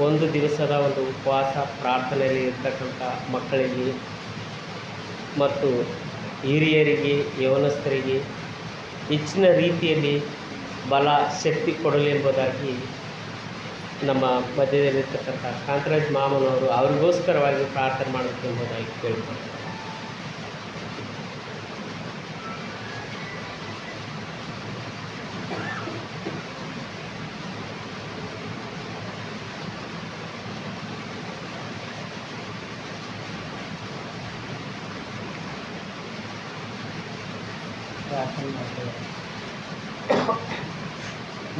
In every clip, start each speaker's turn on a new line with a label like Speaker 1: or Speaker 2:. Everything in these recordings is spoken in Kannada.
Speaker 1: ಒಂದು ದಿವಸದ ಒಂದು ಉಪವಾಸ ಪ್ರಾರ್ಥನೆಯಲ್ಲಿ ಇರ್ತಕ್ಕಂಥ ಮಕ್ಕಳಿಗೆ ಮತ್ತು ಹಿರಿಯರಿಗೆ ಯೌವನಸ್ಥರಿಗೆ ಹೆಚ್ಚಿನ ರೀತಿಯಲ್ಲಿ ಬಲ ಶಕ್ತಿ ಕೊಡಲಿ ಎಂಬುದಾಗಿ ನಮ್ಮ ಮಧ್ಯದಲ್ಲಿರ್ತಕ್ಕಂಥ ಕಾಂತರಾಜ್ ಮಾಮನವರು ಅವರಿಗೋಸ್ಕರವಾಗಿ ಪ್ರಾರ್ಥನೆ ಮಾಡಬೇಕು ಎಂಬುದಾಗಿ ಕೇಳ್ತಾರೆ.
Speaker 2: ಪ್ರಾರ್ಥನೆ ಮಾಡ್ತೇವೆ.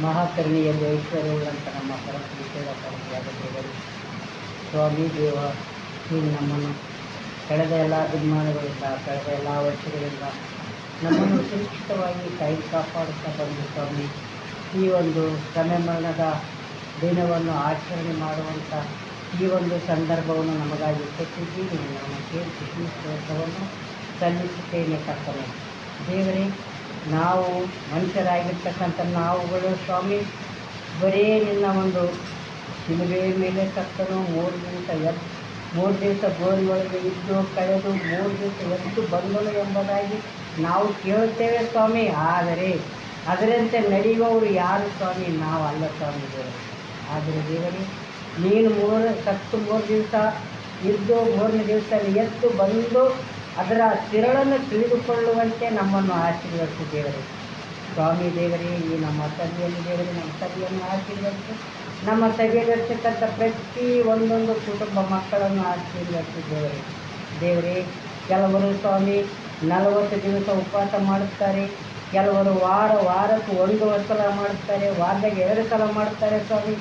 Speaker 2: ಮಹಾಕರುಣೆಯಲ್ಲಿ ಐಶ್ವರ್ಯವುಳ್ಳಂಥ ನಮ್ಮ ಪರಮಪುರುಷರ ಪರಮಯಾದ ದೇವರು ಸ್ವಾಮಿ ದೇವ, ನೀನು ನಮ್ಮನ್ನು ಕಳೆದ ಎಲ್ಲ ದಿನಮಾನಗಳಿಂದ ಕಳೆದ ಎಲ್ಲ ವರ್ಷಗಳಿಂದ ನಮ್ಮನ್ನು ಸುರಕ್ಷಿತವಾಗಿ ಕೈ ಕಾಪಾಡುತ್ತಾ ಬಂದು ಸ್ವಾಮಿ, ಈ ಒಂದು ಶ್ರಮೆ ಮರಣದ ದಿನವನ್ನು ಆಚರಣೆ ಮಾಡುವಂಥ ಈ ಒಂದು ಸಂದರ್ಭವನ್ನು ನಮಗಾಗಿ ಕೊಟ್ಟಿದ್ದೀರಿ. ನಾನು ಕೇಳಿ ಸ್ತೋತ್ರವನ್ನು ಸಲ್ಲಿಸುತ್ತೇನೆ ಕರ್ತನೆ. ದೇವರೇ, ನಾವು ಮನುಷ್ಯರಾಗಿರ್ತಕ್ಕಂಥ ನಾವುಗಳು ಸ್ವಾಮಿ, ಬರೀ ನಿನ್ನ ಒಂದು ಶಿಲುಬೆಯ ಮೇಲೆ ಕರ್ತನು 3 ದಿವಸ ಗೋರಿ ಒಳಗೆ ಇದ್ದು ಕಳೆದು 3 ದಿವಸ ಎದ್ದು ಬಂದನು ಎಂಬುದಾಗಿ ನಾವು ಕೇಳುತ್ತೇವೆ ಸ್ವಾಮಿ. ಆದರೆ ಅದರಂತೆ ನಡೆಯುವವರು ಯಾರು ಸ್ವಾಮಿ? ನಾವು ಅಲ್ಲ ಸ್ವಾಮಿ ದೇವರು. ಆದರೆ ದೇವರೇ, ನೀನು 3 ದಿವಸ ಇದ್ದು 3ನೇ ದಿವಸ ಎದ್ದು ಬಂದು ಅದರ ತಿರುಳನ್ನು ತಿಳಿದುಕೊಳ್ಳುವಂತೆ ನಮ್ಮನ್ನು ಆಶೀರ್ವದಿಸು ದೇವರೇ. ಸ್ವಾಮಿ ದೇವರೇ, ಈ ನಮ್ಮ ಸಭೆಯಲ್ಲಿ ದೇವರೇ, ನಮ್ಮ ಸಭೆಯನ್ನು ಆಶೀರ್ವದಿಸು. ನಮ್ಮ ಸಭೆಯಲ್ಲಿರ್ತಕ್ಕಂಥ ಪ್ರತಿ ಒಂದೊಂದು ಕುಟುಂಬ ಮಕ್ಕಳನ್ನು ಆಶೀರ್ವದಿಸು ದೇವರೇ. ದೇವರೇ, ಕೆಲವರು ಸ್ವಾಮಿ 40 ದಿವಸ ಉಪವಾಸ ಮಾಡುತ್ತಾರೆ, ಕೆಲವರು ವಾರಕ್ಕೆ 1 ಸಲ ಮಾಡುತ್ತಾರೆ, ವಾರದಾಗ 2 ಸಲ ಮಾಡುತ್ತಾರೆ ಸ್ವಾಮಿ.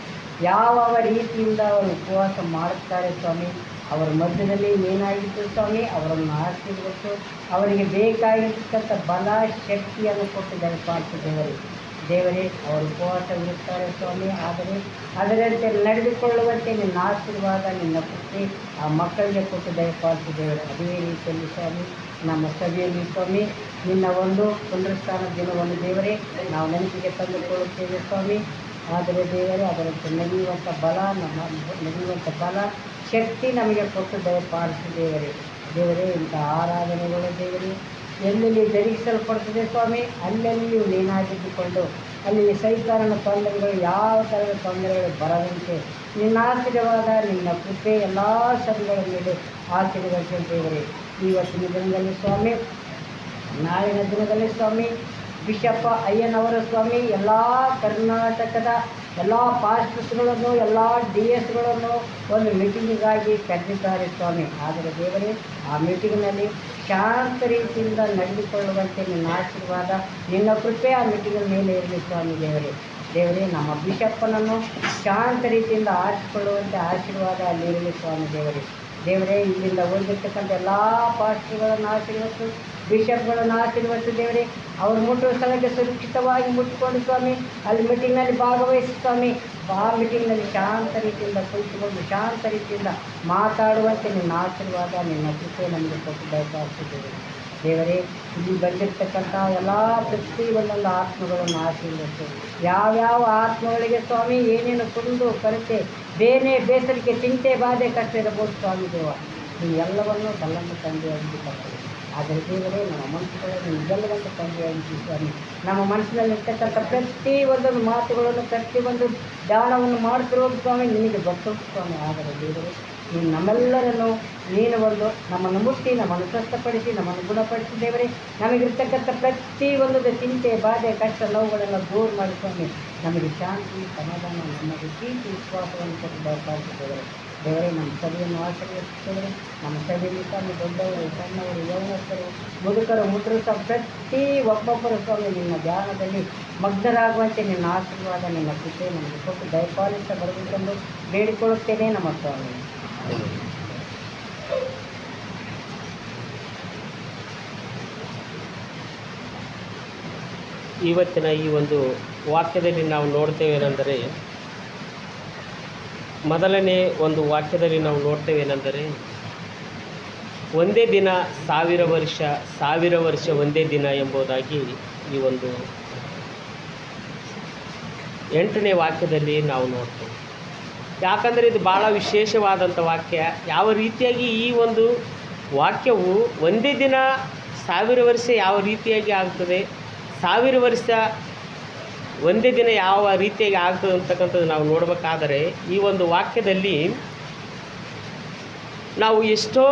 Speaker 2: ಯಾವ ರೀತಿಯಿಂದ ಅವರು ಉಪವಾಸ ಮಾಡುತ್ತಾರೆ ಸ್ವಾಮಿ, ಅವರ ಮಧ್ಯದಲ್ಲಿ ಏನಾಗಿತ್ತು ಸ್ವಾಮಿ, ಅವರನ್ನು ಆಶೀರ್ವದಿಸು. ಅವರಿಗೆ ಬೇಕಾಗಿರ್ತಕ್ಕಂಥ ಬಲ ಶಕ್ತಿಯನ್ನು ಕೊಟ್ಟು ದಯಪಾಲಿಸು ದೇವರೇ. ದೇವರೇ, ಅವರು ಉಪವಾಸವಿರುತ್ತಾರೆ ಸ್ವಾಮಿ, ಆದರೆ ಅದರಂತೆ ನಡೆದುಕೊಳ್ಳುವಂತೆ ನಿನ್ನ ಆಶೀರ್ವಾದ, ನಿನ್ನ ಕೃಪೆ ಆ ಮಕ್ಕಳಿಗೆ ಕೊಟ್ಟು ದಯಪಾಲಿಸು ದೇವರೇ. ಅದೇ ರೀತಿಯಲ್ಲಿ ಸ್ವಾಮಿ, ನಮ್ಮ ಸಭೆಯಲ್ಲಿ ಸ್ವಾಮಿ ನಿನ್ನ ಒಂದು ಪುನರುತ್ಥಾನ ದಿನವನ್ನು ದೇವರೇ ನಾವು ನೆನಪಿಗೆ ತಂದುಕೊಳ್ಳುತ್ತೇವೆ ಸ್ವಾಮಿ. ಆದರೆ ದೇವರೇ, ಅದರಂತೆ ನಡೆಯುವಂಥ ಬಲ ಶಕ್ತಿ ನಮಗೆ ಕೊಟ್ಟು ದಯಪಾಲಿಸು ದೇವರೇ. ದೇವರೇ, ಇಂಥ ಆರಾಧನೆಗಳು ದೇವರೇ ಎಲ್ಲೆಲ್ಲಿ ಜರುಗಿಸಲ್ಪಡ್ತದೆ ಸ್ವಾಮಿ, ಅಲ್ಲೆಲ್ಲಿ ನೀನಾಗಿದ್ದುಕೊಂಡು ಅಲ್ಲಿ ಸೈತಾನನ ತೊಂದರೆಗಳು, ಯಾವ ಥರದ ತೊಂದರೆಗಳು ಬರದಂತೆ ನಿನ್ನ ಆಶೀರ್ವಾದ, ನಿನ್ನ ಕೃಪೆ ಎಲ್ಲ ಸಭೆಗಳ ಮೇಲೆ ಆಶೀರ್ವದಿಸು ದೇವರೇ. ಇವತ್ತಿನ ದಿನದಲ್ಲಿ ಸ್ವಾಮಿ, ನಾಳಿನ ದಿನದಲ್ಲಿ ಸ್ವಾಮಿ ಬಿಷಪ್ ಅಯ್ಯನವರ ಸ್ವಾಮಿ ಎಲ್ಲ ಕರ್ನಾಟಕದ ಎಲ್ಲ ಪಾಸ್ಟರ್ಸ್ಗಳನ್ನು ಎಲ್ಲ DS ಒಂದು ಮೀಟಿಂಗಿಗಾಗಿ ಕರೆದಿದ್ದಾರೆ ಸ್ವಾಮಿ. ಆದರೆ ದೇವರೇ, ಆ ಮೀಟಿಂಗ್ನಲ್ಲಿ ಶಾಂತ ರೀತಿಯಿಂದ ನಡೆದುಕೊಳ್ಳುವಂತೆ ನಿನ್ನ ಆಶೀರ್ವಾದ, ನಿನ್ನ ಕೃಪೆ ಆ ಮೀಟಿಂಗಿನ ಮೇಲೆ ಇರಲಿ ಸ್ವಾಮಿ ದೇವರೇ. ದೇವರೇ, ನಮ್ಮ ಬಿಷಪ್ಪನನ್ನು ಶಾಂತ ರೀತಿಯಿಂದ ಆರಿಸಿಕೊಳ್ಳುವಂತೆ ಆಶೀರ್ವಾದ ಅಲ್ಲಿರಲಿ ಸ್ವಾಮಿ ದೇವರೇ. ದೇವರೇ, ಇಲ್ಲಿಂದ ಹೋಗಿರ್ತಕ್ಕಂಥ ಎಲ್ಲ ಪಾಸ್ಟರ್ಗಳನ್ನು ಆಶೀರ್ವದಿಸು, ಬಿಷಪ್ಗಳನ್ನು ಆಶೀರ್ವದಿಸು ದೇವರೇ. ಅವರು ಮುಟ್ಟುವ ಸ್ಥಳಕ್ಕೆ ಸುರಕ್ಷಿತವಾಗಿ ಮುಟ್ಟಿಕೊಂಡು ಸ್ವಾಮಿ ಅಲ್ಲಿ ಮೀಟಿಂಗ್ನಲ್ಲಿ ಭಾಗವಹಿಸಿ ಸ್ವಾಮಿ, ಆ ಮೀಟಿಂಗ್ನಲ್ಲಿ ಶಾಂತ ರೀತಿಯಿಂದ ಕುಳಿತುಕೊಂಡು ಶಾಂತ ರೀತಿಯಿಂದ ಮಾತಾಡುವಂತೆ ನಿನ್ನ ಆಶೀರ್ವಾದ, ನಿನ್ನ ಕೃಪೆ ನಮಗೆ ಕೊಟ್ಟು ದಯಪಾಲಿಸಿದ್ದೇವೆ ದೇವರೇ. ಇಲ್ಲಿ ಬಂದಿರತಕ್ಕಂಥ ಎಲ್ಲ ಪ್ರತಿ ಒಂದೊಂದು ಆತ್ಮಗಳನ್ನು ಆಶೀರ್ವದಿಸು. ಯಾವ್ಯಾವ ಆತ್ಮಗಳಿಗೆ ಸ್ವಾಮಿ ಏನೇನು ಕುಡಿದು ಕೊರತೆ, ಬೇಸರಿಕೆ, ಚಿಂತೆ, ಬಾಧೆ, ಕಷ್ಟ ಇರಬಹುದು ಸ್ವಾಮಿ ದೇವ, ನೀವು ಎಲ್ಲವನ್ನೂ ಬಲ್ಲನ್ನು ತಂದೆಯಾಗಿ ಕೊಡ್ತೇವೆ. ಆದರೆ ದೇವರೇ, ನಮ್ಮ ಮನಸ್ಸುಗಳನ್ನು ನಿಜಲ್ಲದಂತ ತಂದೆಯಾಗಿ ಸ್ವಾಮಿ, ನಮ್ಮ ಮನಸ್ಸಿನಲ್ಲಿರ್ತಕ್ಕಂಥ ಪ್ರತಿ ಒಂದೊಂದು ಮಾತುಗಳನ್ನು, ಪ್ರತಿಯೊಂದು ಧ್ಯಾನವನ್ನು ಮಾಡ್ತಿರೋದು ಸ್ವಾಮಿ ನಿನಗೆ ಗೊತ್ತು ಸ್ವಾಮಿ. ಆದರೆ ದೇವರೇ, ನೀನು ನಮ್ಮೆಲ್ಲರನ್ನು ನೀನು ನಮ್ಮನ್ನು ಮುಟ್ಟಿ ನಮ್ಮನ್ನು ಸ್ವಸ್ಥಪಡಿಸಿ ನಮ್ಮನ್ನು ಗುಣಪಡಿಸಿ ದೇವರೇ. ನಮಗಿರ್ತಕ್ಕಂಥ ಪ್ರತಿ ಒಂದೊಂದು ಚಿಂತೆ, ಬಾಧೆ, ಕಷ್ಟ, ನೋವುಗಳೆಲ್ಲ ದೂರ ಮಾಡಿ ಸ್ವಾಮಿ ನಮಗೆ ಶಾಂತಿ, ಸಮಾಧಾನ, ನಮಗೆ ಪ್ರೀತಿ, ವಿಶ್ವಾಸವನ್ನು ಕೊಟ್ಟು ದಯಪಾಲಿಸಿದ್ದೇವೆ ದೇವರೇ. ನಮ್ಮ ಸಭೆಯನ್ನು ಆಶೀರ್ವದಿಸಿದ್ದೇವೆ. ನಮ್ಮ ಸಭೆಯಲ್ಲಿ ಸ್ವಾಮಿ ದೊಡ್ಡವರು, ಸಣ್ಣವರು, ಯೌವನಸ್ಥರು, ಮುದುಕರು, ಮುದ್ರಿತ ಪ್ರತಿ ಒಬ್ಬೊಬ್ಬರು ಸ್ವಾಮಿ ನಿನ್ನ ಧ್ಯಾನದಲ್ಲಿ ಮಗ್ನರಾಗುವಂತೆ ನಿನ್ನ ಆಶೀರ್ವಾದ, ನಿನ್ನ ಕೃಪೆ ನಮಗೆ ಕೊಟ್ಟು ದಯಪಾಲಿಸ ಬರಬೇಕೆಂದು ಬೇಡಿಕೊಳ್ಳುತ್ತೇನೆ ನಮ್ಮ ಸ್ವಾಮಿ.
Speaker 1: ಇವತ್ತಿನ ಈ ಒಂದು ವಾಕ್ಯದಲ್ಲಿ ನಾವು ನೋಡ್ತೇವೇನೆಂದರೆ, ಮೊದಲನೇ ಒಂದು ವಾಕ್ಯದಲ್ಲಿ ನಾವು ನೋಡ್ತೇವೇನೆಂದರೆ, ಒಂದೇ ದಿನ 1000 ವರ್ಷ, 1000 ವರ್ಷ ಒಂದೇ ದಿನ ಎಂಬುದಾಗಿ ಈ ಒಂದು 8ನೇ ವಾಕ್ಯದಲ್ಲಿ ನಾವು ನೋಡ್ತೇವೆ. ಯಾಕಂದರೆ ಇದು ಭಾಳ ವಿಶೇಷವಾದಂಥ ವಾಕ್ಯ. ಯಾವ ರೀತಿಯಾಗಿ ಈ ಒಂದು ವಾಕ್ಯವು ಒಂದೇ ದಿನ 1000 ವರ್ಷ ಯಾವ ರೀತಿಯಾಗಿ ಆಗ್ತದೆ, 1000 ವರ್ಷ ಒಂದೇ ದಿನ ಯಾವ ರೀತಿಯಾಗಿ ಆಗ್ತದೆ ಅಂತಕ್ಕಂಥದ್ದು ನಾವು ನೋಡಬೇಕಾದರೆ, ಈ ಒಂದು ವಾಕ್ಯದಲ್ಲಿ ನಾವು ಎಷ್ಟೋ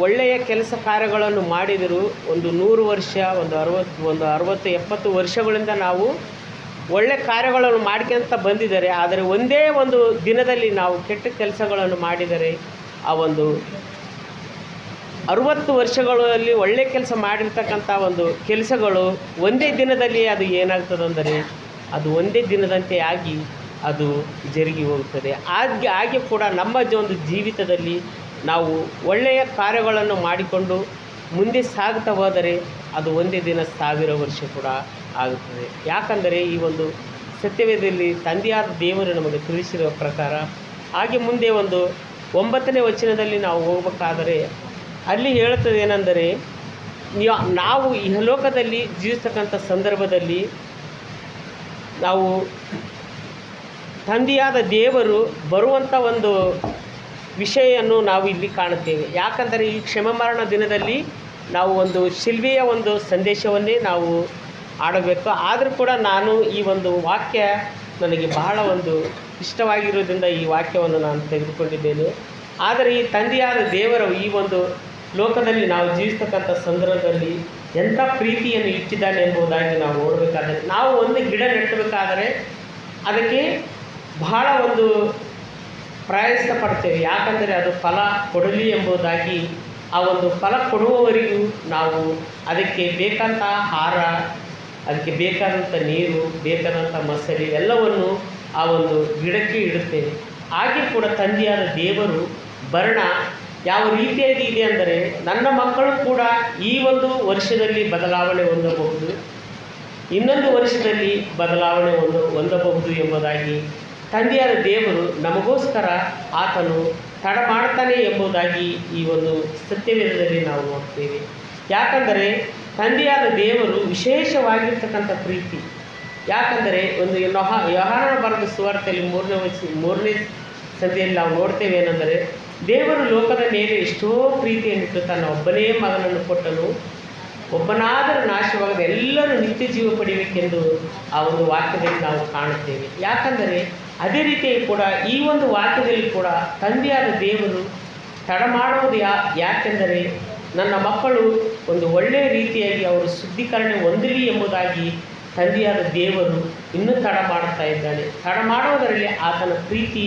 Speaker 1: ಒಳ್ಳೆಯ ಕೆಲಸ ಕಾರ್ಯಗಳನ್ನು ಮಾಡಿದರೂ ಒಂದು 100 ವರ್ಷ, ಒಂದು 60, 70 ವರ್ಷಗಳಿಂದ ನಾವು ಒಳ್ಳೆಯ ಕಾರ್ಯಗಳನ್ನು ಮಾಡ್ಕೊಂತ ಬಂದಿದ್ದಾರೆ. ಆದರೆ ಒಂದೇ ಒಂದು ದಿನದಲ್ಲಿ ನಾವು ಕೆಟ್ಟ ಕೆಲಸಗಳನ್ನು ಮಾಡಿದರೆ, ಆ ಒಂದು 60 ವರ್ಷಗಳಲ್ಲಿ ಒಳ್ಳೆಯ ಕೆಲಸ ಮಾಡಿರ್ತಕ್ಕಂಥ ಒಂದು ಕೆಲಸಗಳು ಒಂದೇ ದಿನದಲ್ಲಿ ಅದು ಏನಾಗ್ತದಂದರೆ ಅದು ಒಂದೇ ದಿನದಂತೆ ಆಗಿ ಅದು ಜರುಗಿ ಹೋಗುತ್ತದೆ. ಹಾಗೆ ಕೂಡ ನಮ್ಮ ಒಂದು ಜೀವಿತದಲ್ಲಿ ನಾವು ಒಳ್ಳೆಯ ಕಾರ್ಯಗಳನ್ನು ಮಾಡಿಕೊಂಡು ಮುಂದೆ ಸಾಗ್ತಾ ಹೋದರೆ ಅದು ಒಂದೇ ದಿನ 1000 ವರ್ಷ ಕೂಡ ಆಗುತ್ತದೆ. ಯಾಕಂದರೆ ಈ ಒಂದು ಸತ್ಯವೇದದಲ್ಲಿ ತಂದೆಯಾದ ದೇವರು ನಮಗೆ ತಿಳಿಸಿರುವ ಪ್ರಕಾರ, ಹಾಗೆ ಮುಂದೆ ಒಂದು 9ನೇ ವಚನದಲ್ಲಿ ನಾವು ಹೋಗಬೇಕಾದರೆ ಅಲ್ಲಿ ಹೇಳುತ್ತದೆ ಏನೆಂದರೆ, ನಾವು ಇಹಲೋಕದಲ್ಲಿ ಜೀವಿಸ್ತಕ್ಕಂಥ ಸಂದರ್ಭದಲ್ಲಿ ನಾವು ತಂದೆಯಾದ ದೇವರು ಬರುವಂಥ ಒಂದು ವಿಷಯವನ್ನು ನಾವು ಇಲ್ಲಿ ಕಾಣುತ್ತೇವೆ. ಯಾಕಂದರೆ ಈ ಕ್ಷಮಮರಣ ದಿನದಲ್ಲಿ ನಾವು ಒಂದು ಶಿಲ್ಬೆಯ ಒಂದು ಸಂದೇಶವನ್ನೇ ನಾವು ಆಡಬೇಕು. ಆದರೂ ಕೂಡ ನಾನು ಈ ಒಂದು ವಾಕ್ಯ ನನಗೆ ಬಹಳ ಒಂದು ಇಷ್ಟವಾಗಿರೋದ್ರಿಂದ ಈ ವಾಕ್ಯವನ್ನು ನಾನು ತೆಗೆದುಕೊಂಡಿದ್ದೇನೆ. ಆದರೆ ಈ ತಂದೆಯಾದ ದೇವರು ಈ ಒಂದು ಲೋಕದಲ್ಲಿ ನಾವು ಜೀವಿಸ್ತಕ್ಕಂಥ ಸಂದರ್ಭದಲ್ಲಿ ಎಂಥ ಪ್ರೀತಿಯನ್ನು ಇಟ್ಟಿದ್ದಾನೆ ಎಂಬುದಾಗಿ ನಾವು ನೋಡಬೇಕಾದರೆ, ನಾವು ಒಂದು ಗಿಡ ನೆಟ್ಟಬೇಕಾದರೆ ಅದಕ್ಕೆ ಬಹಳ ಒಂದು ಪ್ರಯಾಸ ಪಡ್ತೇವೆ. ಯಾಕಂದರೆ ಅದು ಫಲ ಕೊಡಲಿ ಎಂಬುದಾಗಿ, ಆ ಒಂದು ಫಲ ಕೊಡುವವರೆಗೂ ನಾವು ಅದಕ್ಕೆ ಬೇಕಾದಂಥ ಆಹಾರ, ಅದಕ್ಕೆ ಬೇಕಾದಂಥ ನೀರು, ಬೇಕಾದಂಥ ಮಸಾಲೆ ಎಲ್ಲವನ್ನು ಆ ಒಂದು ಗಿಡಕ್ಕೆ ಇಡುತ್ತೇವೆ. ಹಾಗೆ ಕೂಡ ತಂದೆಯಾದ ದೇವರು ಬರಣ ಯಾವ ರೀತಿಯಾಗಿ ಇದೆ ಅಂದರೆ, ನನ್ನ ಮಕ್ಕಳು ಕೂಡ ಈ ಒಂದು ವರ್ಷದಲ್ಲಿ ಬದಲಾವಣೆ ಹೊಂದಬಹುದು, ಇನ್ನೊಂದು ವರ್ಷದಲ್ಲಿ ಬದಲಾವಣೆ ಹೊಂದಬಹುದು ಎಂಬುದಾಗಿ ತಂದೆಯಾದ ದೇವರು ನಮಗೋಸ್ಕರ ಆತನು ತಡ ಮಾಡ್ತಾನೆ ಎಂಬುದಾಗಿ ಈ ಒಂದು ಸತ್ಯವೇದದಲ್ಲಿ ನಾವು ನೋಡ್ತೇವೆ. ಯಾಕಂದರೆ ತಂದೆಯಾದ ದೇವರು ವಿಶೇಷವಾಗಿರ್ತಕ್ಕಂಥ ಪ್ರೀತಿ. ಯಾಕಂದರೆ ಒಂದು ಯೋಹಾನನ ಬರೆದ ಸುವಾರ್ತೆಯಲ್ಲಿ 3ನೇ ಸಂಧಿಯಲ್ಲಿ ನಾವು ನೋಡ್ತೇವೆ ಏನೆಂದರೆ, ದೇವರು ಲೋಕದ ಮೇಲೆ ಎಷ್ಟೋ ಪ್ರೀತಿಯನ್ನಿಟ್ಟು ತನ್ನ ಒಬ್ಬನೇ ಮಗನನ್ನು ಕೊಟ್ಟನು, ಒಬ್ಬನಾದರೂ ನಾಶವಾಗದೆ ಎಲ್ಲರೂ ನಿತ್ಯ ಜೀವ ಪಡೆಯಬೇಕೆಂದು ಆ ಒಂದು ವಾಕ್ಯದಲ್ಲಿ ನಾವು ಕಾಣುತ್ತೇವೆ. ಯಾಕಂದರೆ ಅದೇ ರೀತಿಯಾಗಿ ಕೂಡ ಈ ಒಂದು ವಾಕ್ಯದಲ್ಲಿ ಕೂಡ ತಂದೆಯಾದ ದೇವರು ತಡ ಮಾಡುವುದು ಯಾಕೆಂದರೆ ನನ್ನ ಮಕ್ಕಳು ಒಂದು ಒಳ್ಳೆಯ ರೀತಿಯಾಗಿ ಅವರು ಶುದ್ಧೀಕರಣ ಹೊಂದಲಿ ಎಂಬುದಾಗಿ ತಂದೆಯಾದ ದೇವರು ಇನ್ನೂ ತಡ ಮಾಡ್ತಾ ಇದ್ದಾನೆ. ತಡ ಮಾಡುವುದರಲ್ಲಿ ಆತನ ಪ್ರೀತಿ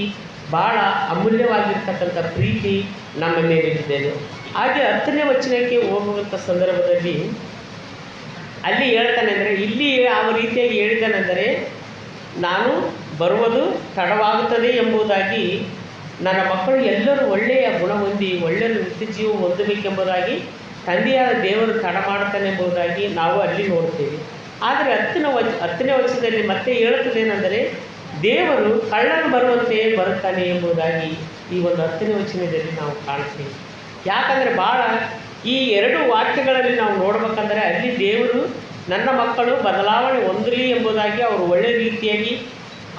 Speaker 1: ಭಾಳ ಅಮೂಲ್ಯವಾಗಿರ್ತಕ್ಕಂಥ ಪ್ರೀತಿ ನಮ್ಮ ಮೇಲಿದ್ದೇನೆ. ಹಾಗೆ 10ನೇ ವಚನಕ್ಕೆ ಹೋಗುವಂಥ ಸಂದರ್ಭದಲ್ಲಿ ಅಲ್ಲಿ ಹೇಳ್ತಾನೆ ಅಂದರೆ, ಇಲ್ಲಿ ಯಾವ ರೀತಿಯಾಗಿ ಹೇಳಿದ್ದಾನೆಂದರೆ, ನಾನು ಬರುವುದು ತಡವಾಗುತ್ತದೆ ಎಂಬುದಾಗಿ, ನನ್ನ ಮಕ್ಕಳು ಎಲ್ಲರೂ ಒಳ್ಳೆಯ ಗುಣ ಹೊಂದಿ ಒಳ್ಳೆಯ ನಿತ್ಯ ಜೀವ ಹೊಂದಬೇಕೆಂಬುದಾಗಿ ತಂದೆಯಾದ ದೇವರು ತಡ ಮಾಡ್ತಾನೆ ಎಂಬುದಾಗಿ ನಾವು ಅಲ್ಲಿ ನೋಡ್ತೇವೆ. ಆದರೆ 10ನೇ ವಚನದಲ್ಲಿ ಮತ್ತೆ ಹೇಳುತ್ತದೇನೆಂದರೆ, ದೇವರು ಕಳ್ಳನು ಬರುವಂತೆ ಬರುತ್ತಾನೆ ಎಂಬುದಾಗಿ ಈ ಒಂದು 10ನೇ ವಚನದಲ್ಲಿ ನಾವು ಕಾಣ್ತೇವೆ. ಯಾಕಂದರೆ ಭಾಳ ಈ 2 ವಾಕ್ಯಗಳಲ್ಲಿ ನಾವು ನೋಡ್ಬೇಕಂದ್ರೆ, ಅಲ್ಲಿ ದೇವರು ನನ್ನ ಮಕ್ಕಳು ಬದಲಾವಣೆ ಹೊಂದಲಿ ಎಂಬುದಾಗಿ ಅವರು ಒಳ್ಳೆಯ ರೀತಿಯಾಗಿ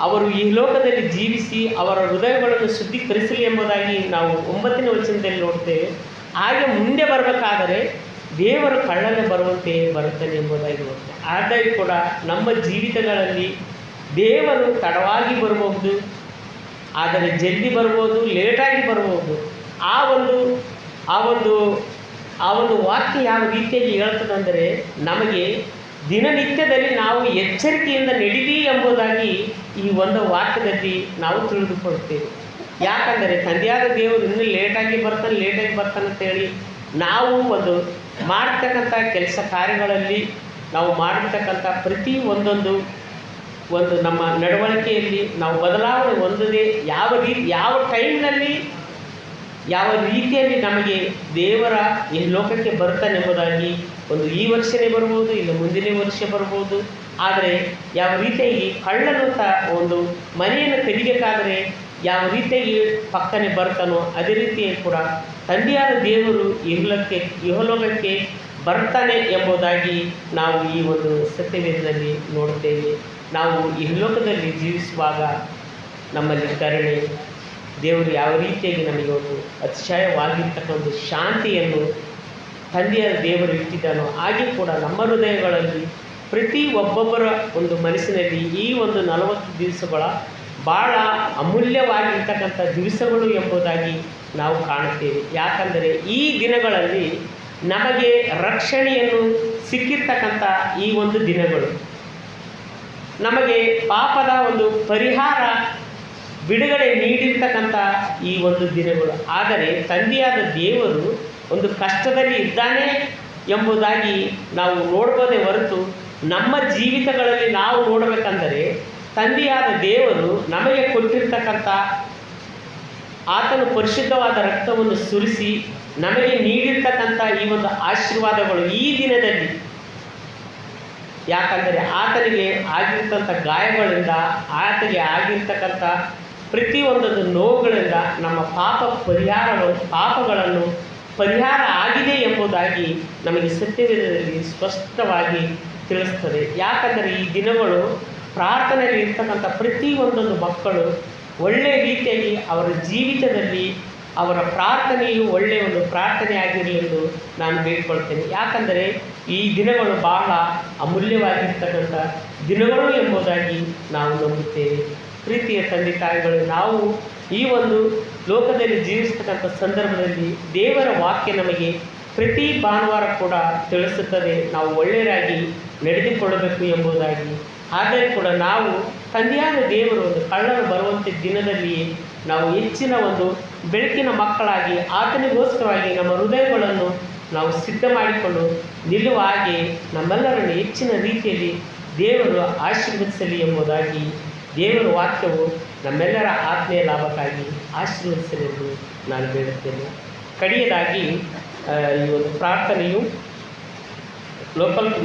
Speaker 1: ಅವರು ಈ ಲೋಕದಲ್ಲಿ ಜೀವಿಸಿ ಅವರ ಹೃದಯಗಳನ್ನು ಶುದ್ಧೀಕರಿಸಲಿ ಎಂಬುದಾಗಿ ನಾವು 9ನೇ ವಚನದಲ್ಲಿ ನೋಡ್ತೇವೆ. ಹಾಗೆ ಮುಂದೆ ಬರಬೇಕಾದರೆ ದೇವರು ಕಳ್ಳನೆ ಬರುವಂತೆ ಬರುತ್ತಾನೆ ಎಂಬುದಾಗಿ ನೋಡ್ತೇವೆ. ಹಾಗಾಗಿ ಕೂಡ ನಮ್ಮ ಜೀವಿತಗಳಲ್ಲಿ ದೇವರು ತಡವಾಗಿ ಬರಬಹುದು, ಆದರೆ ಜಲ್ದಿ ಬರ್ಬೋದು, ಲೇಟಾಗಿ ಬರ್ಬೋದು. ಆ ಒಂದು ವಾಕ್ಯ ಯಾವ ರೀತಿಯಾಗಿ ಹೇಳ್ತದಂದರೆ, ನಮಗೆ ದಿನನಿತ್ಯದಲ್ಲಿ ನಾವು ಎಚ್ಚರಿಕೆಯಿಂದ ನಡೀಲಿ ಎಂಬುದಾಗಿ ಈ ಒಂದು ವಾಕ್ಯದಲ್ಲಿ ನಾವು ತಿಳಿದುಕೊಳ್ತೇವೆ. ಯಾಕಂದರೆ ತಂದೆಯಾದ ದೇವರು ಇನ್ನೂ ಲೇಟಾಗಿ ಬರ್ತಾನೆ ಅಂತೇಳಿ ನಾವು ಒಂದು ಮಾಡ್ತಕ್ಕಂಥ ಕೆಲಸ ಕಾರ್ಯಗಳಲ್ಲಿ ನಾವು ಮಾಡಿರ್ತಕ್ಕಂಥ ಪ್ರತಿ ಒಂದೊಂದು ನಮ್ಮ ನಡವಳಿಕೆಯಲ್ಲಿ ನಾವು ಬದಲಾವಣೆ ಹೊಂದದೆ ಯಾವ ಟೈಮ್ನಲ್ಲಿ ಯಾವ ರೀತಿಯಲ್ಲಿ ನಮಗೆ ದೇವರ ಈ ಲೋಕಕ್ಕೆ ಬರ್ತಾನೆಂಬುದಾಗಿ ಒಂದು ಈ ವರ್ಷವೇ ಬರ್ಬೋದು, ಇಲ್ಲ ಮುಂದಿನ ವರ್ಷ ಬರ್ಬೋದು. ಆದರೆ ಯಾವ ರೀತಿಯಾಗಿ ಕಳ್ಳನು ಒಂದು ಮನೆಯನ್ನು ಕದಿಬೇಕಾದರೆ ಯಾವ ರೀತಿಯಾಗಿ ಪಕ್ಕನೆ ಬರ್ತಾನೋ ಅದೇ ರೀತಿಯಾಗಿ ಕೂಡ ತಂದೆಯಾದ ದೇವರು ಇಹಲೋಕಕ್ಕೆ ಬರ್ತಾನೆ ಎಂಬುದಾಗಿ ನಾವು ಈ ಒಂದು ಸತ್ಯವೇದದಲ್ಲಿ ನೋಡುತ್ತೇವೆ. ನಾವು ಇಹಲೋಕದಲ್ಲಿ ಜೀವಿಸುವಾಗ ನಮ್ಮಲ್ಲಿ ಕರುಣೆ, ದೇವರು ಯಾವ ರೀತಿಯಾಗಿ ನಮಗೆ ಒಂದು ಅತಿಶಯವಾಗಿರ್ತಕ್ಕಂಥ ಒಂದು ಶಾಂತಿಯನ್ನು ತಂದೆಯ ದೇವರು ಇಟ್ಟಿದ್ದಾನೋ ಹಾಗೆ ಕೂಡ ನಮ್ಮ ಹೃದಯಗಳಲ್ಲಿ ಪ್ರತಿ ಒಬ್ಬೊಬ್ಬರ ಒಂದು ಮನಸ್ಸಿನಲ್ಲಿ ಈ ಒಂದು 40 ದಿವಸಗಳ ಭಾಳ ಅಮೂಲ್ಯವಾಗಿರ್ತಕ್ಕಂಥ ದಿವಸಗಳು ಎಂಬುದಾಗಿ ನಾವು ಕಾಣುತ್ತೇವೆ. ಯಾಕಂದರೆ ಈ ದಿನಗಳಲ್ಲಿ ನಮಗೆ ರಕ್ಷಣೆಯನ್ನು ಸಿಕ್ಕಿರ್ತಕ್ಕಂಥ ಈ ಒಂದು ದಿನಗಳು, ನಮಗೆ ಪಾಪದ ಒಂದು ಪರಿಹಾರ ಬಿಡುಗಡೆ ನೀಡಿರ್ತಕ್ಕಂಥ ಈ ಒಂದು ದಿನಗಳು. ಆದರೆ ತಂದೆಯಾದ ದೇವರು ಒಂದು ಕಷ್ಟದಲ್ಲಿ ಇದ್ದಾನೆ ಎಂಬುದಾಗಿ ನಾವು ನೋಡ್ಬೋದೇ ಹೊರತು ನಮ್ಮ ಜೀವಿತಗಳಲ್ಲಿ ನಾವು ನೋಡಬೇಕಂದರೆ ತಂದೆಯಾದ ದೇವರು ನಮಗೆ ಕೊಟ್ಟಿರ್ತಕ್ಕಂಥ ಆತನು ಪರಿಶುದ್ಧವಾದ ರಕ್ತವನ್ನು ಸುರಿಸಿ ನಮಗೆ ನೀಡಿರ್ತಕ್ಕಂಥ ಈ ಒಂದು ಆಶೀರ್ವಾದಗಳು ಈ ದಿನದಲ್ಲಿ, ಯಾಕಂದರೆ ಆತನಿಗೆ ಆಗಿರ್ತಕ್ಕಂಥ ಗಾಯಗಳಿಂದ, ಆತನಿಗೆ ಆಗಿರ್ತಕ್ಕಂಥ ಪ್ರತಿಯೊಂದೊಂದು ನೋವುಗಳಿಂದ ನಮ್ಮ ಪಾಪಗಳನ್ನು ಪರಿಹಾರ ಆಗಿದೆ ಎಂಬುದಾಗಿ ನಮಗೆ ಸತ್ಯವೇದದಲ್ಲಿ ಸ್ಪಷ್ಟವಾಗಿ ತಿಳಿಸ್ತದೆ. ಯಾಕಂದರೆ ಈ ದಿನಗಳು ಪ್ರಾರ್ಥನೆಯಲ್ಲಿ ಇರ್ತಕ್ಕಂಥ ಪ್ರತಿಯೊಂದೊಂದು ಮಕ್ಕಳು ಒಳ್ಳೆಯ ರೀತಿಯಾಗಿ ಅವರ ಜೀವಿತದಲ್ಲಿ ಅವರ ಪ್ರಾರ್ಥನೆಯು ಒಳ್ಳೆಯ ಒಂದು ಪ್ರಾರ್ಥನೆ ಆಗಿರಲಿ ಎಂದು ನಾನು ಬೇಡಿಕೊಳ್ತೇನೆ. ಯಾಕಂದರೆ ಈ ದಿನಗಳು ಬಹಳ ಅಮೂಲ್ಯವಾಗಿರ್ತಕ್ಕಂಥ ದಿನಗಳು ಎಂಬುದಾಗಿ ನಾವು ನಂಬುತ್ತೇವೆ. ಪ್ರೀತಿಯ ತಂದೆ ತಾಯಿಗಳು, ನಾವು ಈ ಒಂದು ಲೋಕದಲ್ಲಿ ಜೀವಿಸ್ತಕ್ಕಂಥ ಸಂದರ್ಭದಲ್ಲಿ ದೇವರ ವಾಕ್ಯ ನಮಗೆ ಪ್ರತಿ ಭಾನುವಾರ ಕೂಡ ತಿಳಿಸುತ್ತದೆ ನಾವು ಒಳ್ಳೆಯರಾಗಿ ನಡೆದುಕೊಳ್ಳಬೇಕು ಎಂಬುದಾಗಿ. ಆದರೆ ಕೂಡ ನಾವು ತಂದೆಯಾದ ದೇವರು ಒಂದು ಕಳ್ಳರು ಬರುವಂಥ ದಿನದಲ್ಲಿ ನಾವು ಹೆಚ್ಚಿನ ಒಂದು ಬೆಳಕಿನ ಮಕ್ಕಳಾಗಿ ಆತನಿಗೋಸ್ಕರವಾಗಿ ನಮ್ಮ ಹೃದಯಗಳನ್ನು ನಾವು ಸಿದ್ಧ ಮಾಡಿಕೊಂಡು ನಿಲ್ಲುವ ಹಾಗೆ ನಮ್ಮೆಲ್ಲರನ್ನು ಹೆಚ್ಚಿನ ರೀತಿಯಲ್ಲಿ ದೇವರು ಆಶೀರ್ವದಿಸಲಿ ಎಂಬುದಾಗಿ ದೇವರ ವಾಕ್ಯವು ನಮ್ಮೆಲ್ಲರ ಆತ್ಮೀಯ ಲಾಭಕ್ಕಾಗಿ ಆಶೀರ್ವದಿಸಲೆಂದು ನಾನು ಬೇಡುತ್ತೇನೆ. ಕಡೆಯದಾಗಿ ಈ ಒಂದು ಪ್ರಾರ್ಥನೆಯು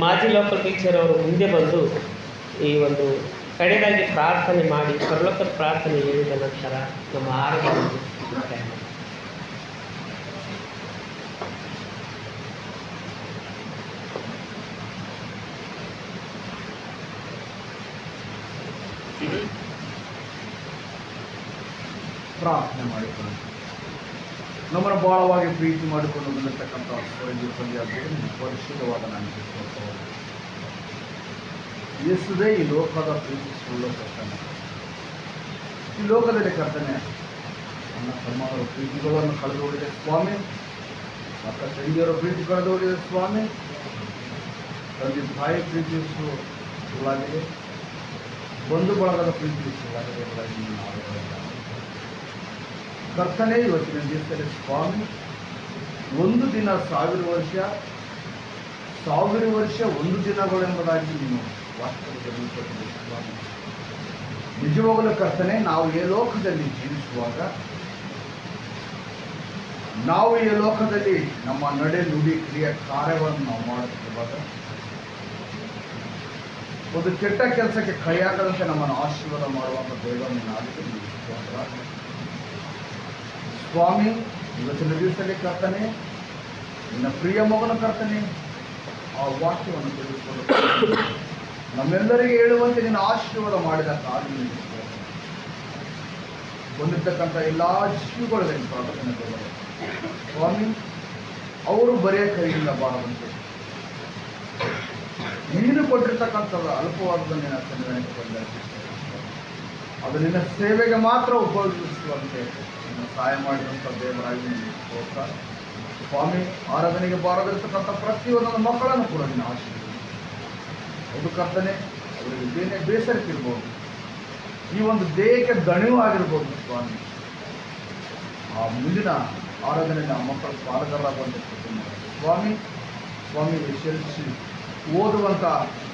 Speaker 1: ಮಾಜಿ ಲೋಕಲ್ ಟೀಚರ್ ಅವರು ಮುಂದೆ ಬಂದು ಈ ಒಂದು ಕಡೆಯದಾಗಿ ಪ್ರಾರ್ಥನೆ ಮಾಡಿ ಪರಲೋಕದ ಪ್ರಾರ್ಥನೆ ಹೇಳಿದ ನಂತರ ನಮ್ಮ ಆರೋಗ್ಯವನ್ನು ಮುಕ್ತಾಯ ಮಾಡಿ.
Speaker 3: ಪ್ರಾರ್ಥನೆ ಮಾಡಿಕೊಂಡು ನಮ್ಮನ್ನು ಬಹಳವಾಗಿ ಪ್ರೀತಿ ಮಾಡಿಕೊಂಡು ಬಂದಿರತಕ್ಕಂಥ ಪರಿಶುದ್ಧವಾದ ನನಗೆ ಯೇಸುವೇ ಈ ಲೋಕದ ಪ್ರೀತಿಸುಳ್ಳ ಕರ್ತನೆ, ಈ ಲೋಕದಲ್ಲಿ ಕರ್ತನೆ ನನ್ನ ತಮ್ಮವರ ಪ್ರೀತಿಗಳನ್ನು ಕಳೆದು ಹೋಗಿದೆ ಸ್ವಾಮಿ, ಅಕ್ಕ ತಂಗಿಯವರ ಪ್ರೀತಿ ಕಳೆದು ಹೋಗಿದೆ ಸ್ವಾಮಿ, ತಂದೆ ತಾಯಿ ಪ್ರೀತಿಸುವುದಾಗಿದೆ, ಬಂಧು ಬಳಗದ ಪ್ರೀತಿಸುವುದಾಗಿದೆ ಕರ್ತನೆ. ಇವತ್ತಿನ ದಿವಸದಲ್ಲಿ ಸ್ವಾಮಿ, ಒಂದು ದಿನ 1000 ವರ್ಷ, 1000 ವರ್ಷ ಒಂದು ದಿನಗಳೆಂಬುದಾಗಿ ನೀನು ವಾಸ್ತವದಲ್ಲಿ ಕೊಟ್ಟಿದೆ ಸ್ವಾಮಿ. ನಿಜವಾಗಲೂ ಕರ್ತನೆ, ನಾವು ಈ ಲೋಕದಲ್ಲಿ ಜೀವಿಸುವಾಗ, ನಾವು ಈ ಲೋಕದಲ್ಲಿ ನಮ್ಮ ನಡೆ ನುಡಿ ಕ್ರಿಯೆ ಕಾರ್ಯಗಳನ್ನು ನಾವು ಮಾಡುತ್ತಿರುವಾಗ ಒಂದು ಕೆಟ್ಟ ಕೆಲಸಕ್ಕೆ ಕೈಯಾಗದಂತೆ ನಮ್ಮನ್ನು ಆಶೀರ್ವಾದ ಮಾಡುವಂಥ ದೇವರನ್ನು ನಾಡಿದ್ದು ಸ್ವಾಮಿ. ಇವತ್ತಿನ ದಿವಸದಲ್ಲಿ ಕರ್ತನೆ, ನಿನ್ನ ಪ್ರಿಯ ಮಗನ ಕರ್ತನೆ ಆ ವಾಕ್ಯವನ್ನು ತೆಗೆದುಕೊಂಡು ನಮ್ಮೆಲ್ಲರಿಗೆ ಹೇಳುವಂತೆ ನಿನ್ನ ಆಶೀರ್ವಾದ ಮಾಡಿದ ಕಾರಣ ಬಂದಿರ್ತಕ್ಕಂಥ ಎಲ್ಲ ಜೀವಗಳಲ್ಲಿ ಪ್ರಾರ್ಥನೆ ತಗೊಳ್ಳಿ ಸ್ವಾಮಿ. ಅವರು ಬರೆಯ ಕೈಯಿಂದ ಬಾರದಂತೆ ನೀನು ಕೊಟ್ಟಿರ್ತಕ್ಕಂಥದ್ದು ಅಲ್ಪವಾದ ನಿನ್ನ ಸನ್ನಿಧಾನಕ್ಕೆ ಬಂದ ಅದು ನಿನ್ನ ಸೇವೆಗೆ ಮಾತ್ರ ಉಪಯೋಗಿಸುವಂತೆ ನಿನ್ನ ಸಹಾಯ ಮಾಡಿದಂಥ ದೇವರಾಗಿ ನಿನ್ನ ಸ್ತೋತ್ರ ಸ್ವಾಮಿ. ಆರಾಧನೆಗೆ ಬಾರದಿರ್ತಕ್ಕಂಥ ಪ್ರತಿಯೊಂದೊಂದು ಮಕ್ಕಳನ್ನು ಕೂಡ ನಿನ್ನ ಆಶೀರ್ವಾದ ಅದು ಕರ್ತನೆ. ಅವರಿಗೆ ಬೇಸರಿಸಿರ್ಬೋದು, ಈ ಒಂದು ದೇಹಕ್ಕೆ ದಣಿವು ಆಗಿರ್ಬೋದು ಸ್ವಾಮಿ. ಆ ಮುಂದಿನ ಆರಾಧನೆಯಲ್ಲಿ ಆ ಮಕ್ಕಳು ಪಾಲ್ಗೊಳ್ಳಾಗುವಂತೆ ಸ್ವಾಮಿ. ಸ್ವಾಮಿ ಎಸ್ಎಲ್ಸಿ ಓದುವಂಥ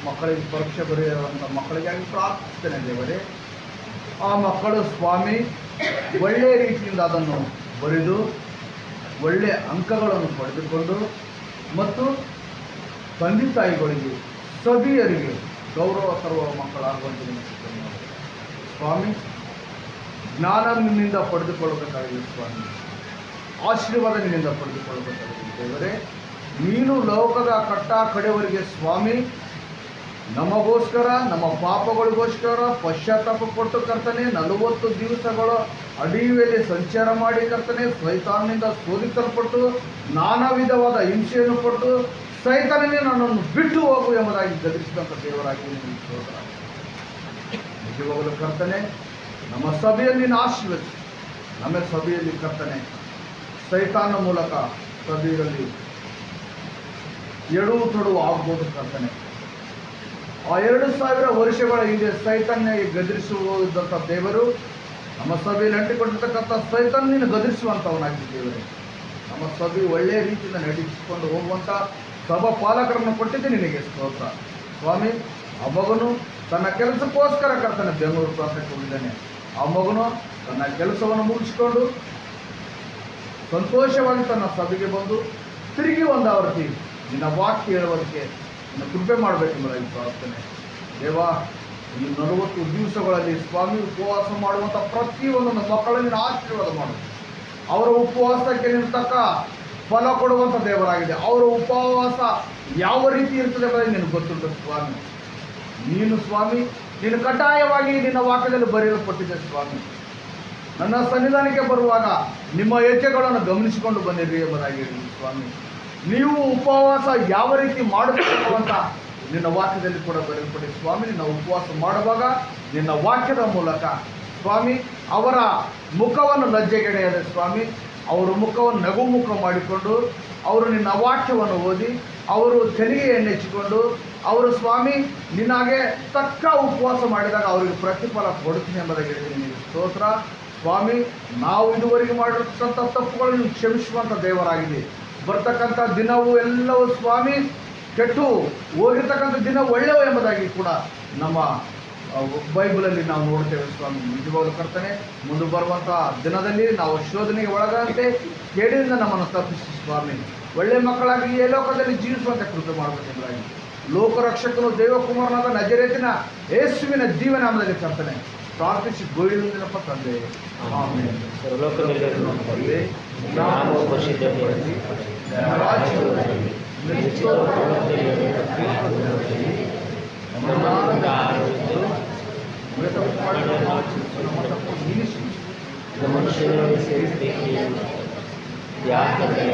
Speaker 3: ಮಕ್ಕಳಿಗೆ, ಪರೀಕ್ಷೆ ಬರೆಯುವಂಥ ಮಕ್ಕಳಿಗಾಗಿ ಪ್ರಾರ್ಥನೆ ದೇವರೇ. ಆ ಮಕ್ಕಳು ಸ್ವಾಮಿ ಒಳ್ಳೆಯ ರೀತಿಯಿಂದ ಅದನ್ನು ಬರೆದು ಒಳ್ಳೆಯ ಅಂಕಗಳನ್ನು ಪಡೆದುಕೊಂಡು ಮತ್ತು ತಂದೆ ತಾಯಿಗಳಿಗೆ ಸಭಿಯರಿಗೆ ಗೌರವ ತರುವ ಮಕ್ಕಳಾಗುವಂತೆ ಸ್ವಾಮಿ. ಜ್ಞಾನ ನಿನ್ನಿಂದ ಪಡೆದುಕೊಳ್ಳಬೇಕಾಗಿದೆ ಸ್ವಾಮಿ, ಆಶೀರ್ವಾದ ನಿನ್ನಿಂದ ಪಡೆದುಕೊಳ್ಳಬೇಕಾಗಿದೆ ದೇವರೇ. ನೀನು ಲೋಕದ ಕಟ್ಟ ಕಡೆಯವರಿಗೆ ಸ್ವಾಮಿ ನಮಗೋಸ್ಕರ, ನಮ್ಮ ಪಾಪಗಳಿಗೋಸ್ಕರ ಪಶ್ಚಾತ್ತಾಪ ಕೊಟ್ಟು ಕರ್ತನೆ 40 ದಿವಸಗಳ ಅಡವಿಯಲ್ಲಿ ಸಂಚಾರ ಮಾಡಿ ಕರ್ತನೆ ಸೈತಾನನಿಂದ ಶೋಧಿಸಲ್ಪಟ್ಟು ನಾನಾ ವಿಧವಾದ ಹಿಂಸೆಯನ್ನು ಪಟ್ಟು ಸೈತಾನನೇ ನನ್ನನ್ನು ಬಿಟ್ಟು ಹೋಗು ಎಂಬುದಾಗಿ ಗದರಿಸಿದಂಥ ದೇವರಾಗಿ ನಿನಗೆ ಸ್ತೋತ್ರ. ನಿಜವಾಗಲೂ ಕರ್ತನೆ ನಮ್ಮ ಸಭೆಯಲ್ಲಿ ನೀನು ಆಶೀರ್ವದಿಸಿ. ನಮ್ಮ ಸಭೆಯಲ್ಲಿ ಕರ್ತನೆ ಸೈತಾನ ಮೂಲಕ ಸಭೆಯಲ್ಲಿ ಎಡವು ತೊಡವು ಆಗ್ಬೋದು ಕರ್ತನೆ. ಆ 2000 ವರ್ಷಗಳ ಹಿಂದೆ ಸೈತಾನ್ಯ ಗದರಿಸುವಂಥ ದೇವರು ನಮ್ಮ ಸಭೆಯಲ್ಲಿ ಅಂಟಿಕೊಂಡಿರ್ತಕ್ಕಂಥ ಸೈತಾನ್ ನೀನು ಗದರಿಸುವಂಥವನಾಗಿ ದೇವರೇ. ನಮ್ಮ ಸಭೆ ಒಳ್ಳೆಯ ರೀತಿಯಿಂದ ನಡೆಸಿಕೊಂಡು ಹೋಗುವಂಥ ಸಭಾ ಪಾಲಕರನ್ನು ಕೊಟ್ಟಿದ್ದೆ ನಿನಗೆ ಸ್ತೋತ್ರ ಸ್ವಾಮಿ. ಆ ಮಗನು ತನ್ನ ಕೆಲಸಕ್ಕೋಸ್ಕರ ಕರ್ತನೆ ಬೆಂಗಳೂರು ಪ್ರಾಂತ್ಯಕ್ಕೆ ಹೋಗಿದ್ದಾನೆ. ಆ ಮಗನು ತನ್ನ ಕೆಲಸವನ್ನು ಮುಗಿಸಿಕೊಂಡು ಸಂತೋಷವಾಗಿ ತನ್ನ ಸಭೆಗೆ ಬಂದು ತಿರುಗಿ ಒಂದಾವರ್ತಿ ನಿನ್ನ ವಾಕ್ಯ ಹೇಳುವುದಕ್ಕೆ ನಿನ್ನ ಕೃಪೆ ಮಾಡಬೇಕೆಂಬುದಾಗಿ ಪ್ರಾರ್ಥನೆ. ದೇವಾ, ಈ 40 ದಿವಸಗಳಲ್ಲಿ ಸ್ವಾಮಿ ಉಪವಾಸ ಮಾಡುವಂಥ ಪ್ರತಿಯೊಂದೊಂದು ಮಕ್ಕಳನ್ನು ನೀನು ಆಶೀರ್ವಾದ ಮಾಡು. ಅವರ ಉಪವಾಸಕ್ಕೆ ನೀನು ತಕ್ಕ ಫಲ ಕೊಡುವಂಥ ದೇವರಾಗಿದೆ. ಅವರ ಉಪವಾಸ ಯಾವ ರೀತಿ ಇರ್ತದೆ ಎಂಬುದಾಗಿ ನಿನಗೆ ಗೊತ್ತುಂಟು ಸ್ವಾಮಿ. ನೀನು ಸ್ವಾಮಿ ನೀನು ಕಡ್ಡಾಯವಾಗಿ ನಿನ್ನ ವಾಕ್ಯದಲ್ಲಿ ಬರೆಯಲ್ಪಟ್ಟಿದೆ ಸ್ವಾಮಿ. ನನ್ನ ಸನ್ನಿಧಾನಕ್ಕೆ ಬರುವಾಗ ನಿಮ್ಮ ಹೆಜ್ಜೆಗಳನ್ನು ಗಮನಿಸಿಕೊಂಡು ಬಂದಿರಿ ಎಂಬುದಾಗಿ ಹೇಳಿ ಸ್ವಾಮಿ. ನೀವು ಉಪವಾಸ ಯಾವ ರೀತಿ ಮಾಡಬೇಕು ಅಂತ ನಿನ್ನ ವಾಕ್ಯದಲ್ಲಿ ಕೂಡ ಬರೆಯಲ್ಪಟ್ಟಿದೆ ಸ್ವಾಮಿ. ನಿನ್ನ ಉಪವಾಸ ಮಾಡುವಾಗ ನಿನ್ನ ವಾಕ್ಯದ ಮೂಲಕ ಸ್ವಾಮಿ ಅವರ ಮುಖವನ್ನು ಲಜ್ಜೆಗೆಡೆಯದೆ ಸ್ವಾಮಿ, ಅವರ ಮುಖವನ್ನು ನಗುಮುಖ ಮಾಡಿಕೊಂಡು ಅವರು ನಿನ್ನ ವಾಕ್ಯವನ್ನು ಓದಿ ಅವರು ತೆರಿಗೆ ಎಣ್ಣೆಚ್ಚಿಕೊಂಡು ಅವರು ಸ್ವಾಮಿ ನಿನಗೆ ತಕ್ಕ ಉಪವಾಸ ಮಾಡಿದಾಗ ಅವರಿಗೆ ಪ್ರತಿಫಲ ಕೊಡುತ್ತೀನಿ ಎಂಬುದಾಗಿ ಹೇಳಿದ್ದೀನಿ. ನೀವು ಸ್ತೋತ್ರ ಸ್ವಾಮಿ. ನಾವು ಇದುವರೆಗೆ ಮಾಡಿರ್ತಕ್ಕಂಥ ತಪ್ಪುಗಳನ್ನು ಕ್ಷಮಿಸುವಂಥ ದೇವರಾಗಿದೆ. ಬರ್ತಕ್ಕಂಥ ದಿನವೂ ಎಲ್ಲವೂ ಸ್ವಾಮಿ ಕೆಟ್ಟು ಹೋಗಿರ್ತಕ್ಕಂಥ ದಿನ ಒಳ್ಳೆಯವು ಎಂಬುದಾಗಿ ಕೂಡ ನಮ್ಮ ಬೈಬಲಲ್ಲಿ ನಾವು ನೋಡ್ತೇವೆ ಸ್ವಾಮಿ. ನಿಜವಾಗಲೂ ಕರ್ತನೆ ಮುಂದೆ ಬರುವಂಥ ದಿನದಲ್ಲಿ ನಾವು ಶೋಧನೆಗೆ ಒಳಗಾದಂತೆ ಕೇಡಿನಿಂದ ನಮ್ಮನ್ನು ತಪ್ಪಿಸಿ ಸ್ವಾಮಿ ಒಳ್ಳೆಯ ಮಕ್ಕಳಾಗಿ ಈ ಲೋಕದಲ್ಲಿ ಜೀವಿಸುವಂತೆ ಕೃಪೆ ಮಾಡಬೇಕೆಂಬುದಾಗಿ ಲೋಕರಕ್ಷಕನು ದೇವಕುಮಾರನಾದ ನಜರೇತಿನ ಯೇಸುವಿನ ಜೀವನಾಮದಲ್ಲಿ ಕರ್ತನೆ ಪ್ರಾರ್ಥಿಸಿ ಗೋಳಿನಪ್ಪ ತಂದೆ. ಆಮೆನ್.
Speaker 1: ಸರ್ವಲೋಕದಲ್ಲಿ ನಾನು ಘೋಷಿಸಿದ್ದೇನೆ. ಮನುಷ್ಯನೇ ಸೇರಿಸಬೇಕು. ಯಾಕಂದರೆ